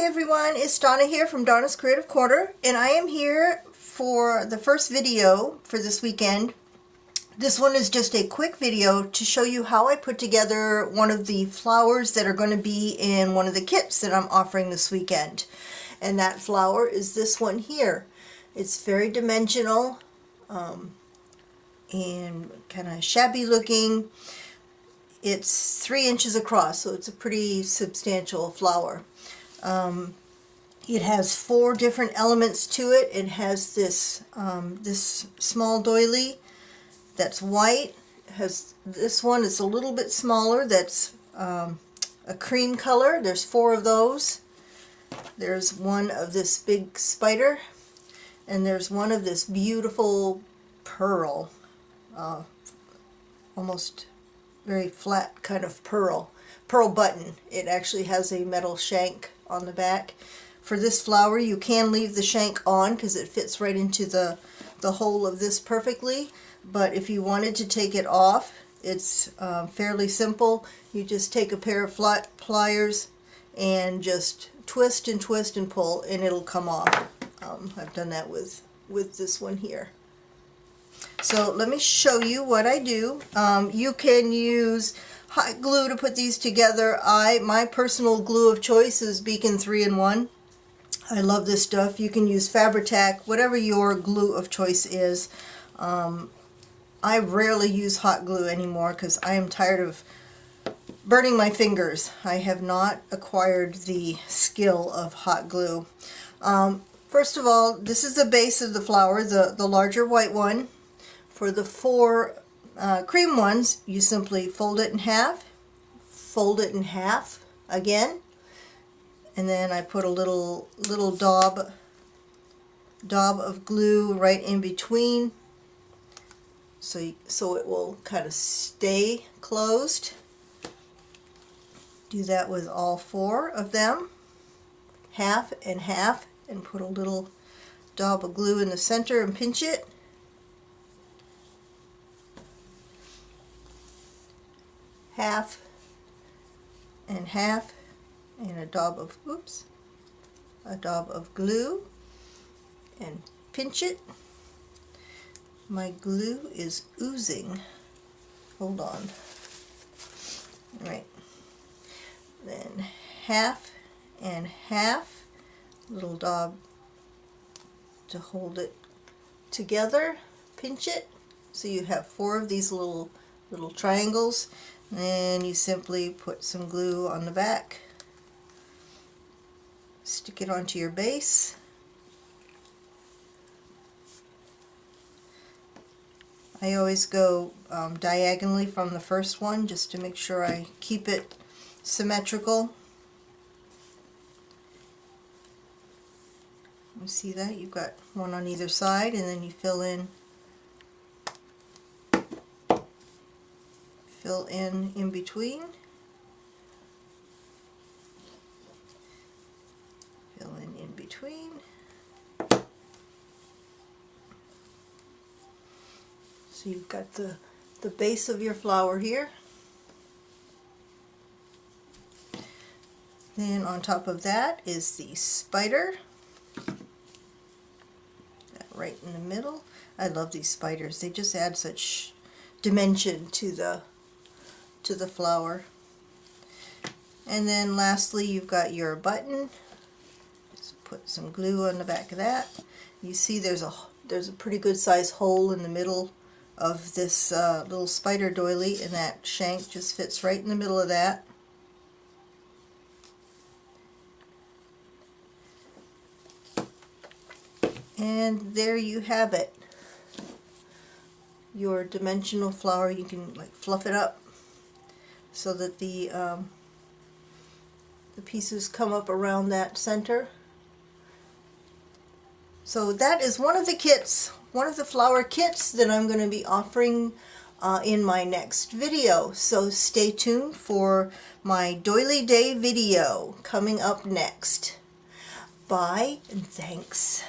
Hi everyone, it's Donna here from Donna's Creative Corner, and I am here for the first video for this weekend. This one is just a quick video to show you how I put together one of the flowers that are going to be in one of the kits that I'm offering this weekend. And that flower is this one here. It's very dimensional and kind of shabby looking. It's 3 inches across, so it's a pretty substantial flower. It has 4 different elements to it. It has this this small doily that's white. It has this one. It's a little bit smaller. That's a cream color. There's 4 of those. There's one of this big spider, and there's one of this beautiful pearl, almost very flat kind of pearl button. It actually has a metal shank on the back. For this flower, you can leave the shank on because it fits right into the hole of this perfectly. But if you wanted to take it off, it's fairly simple. You just take a pair of pliers and just twist and twist and pull, and it'll come off. I've done that with this one here. So let me show you what I do. You can use hot glue to put these together. My personal glue of choice is Beacon 3-in-1. I love this stuff. You can use Fabri-Tac, whatever your glue of choice is. I rarely use hot glue anymore because I am tired of burning my fingers. I have not acquired the skill of hot glue. First of all, this is the base of the flower, the larger white one. For the 4 cream ones, you simply fold it in half again, and then I put a little daub of glue right in between, so it will kind of stay closed. Do that with all 4 of them, half and half, and put a little daub of glue in the center and pinch it. Half and half, and a daub of glue, and pinch it. My glue is oozing. Hold on. Right. Then half and half, little daub to hold it together. Pinch it so you have 4 of these little triangles. Then you simply put some glue on the back, stick it onto your base. I always go diagonally from the first one just to make sure I keep it symmetrical. You see that? You've got one on either side, and then you fill in between. Fill in between. So you've got the base of your flower here. Then on top of that is the spider. Right in the middle. I love these spiders. They just add such dimension to the flower. And then lastly, you've got your button. Just put some glue on the back of that. You see there's a pretty good size hole in the middle of this little spider doily, and that shank just fits right in the middle of that. And there you have it. Your dimensional flower. You can like fluff it up so that the pieces come up around that center. So that is one of the kits, one of the flower kits that I'm going to be offering in my next video. So stay tuned for my Doily Day video coming up next. Bye and thanks.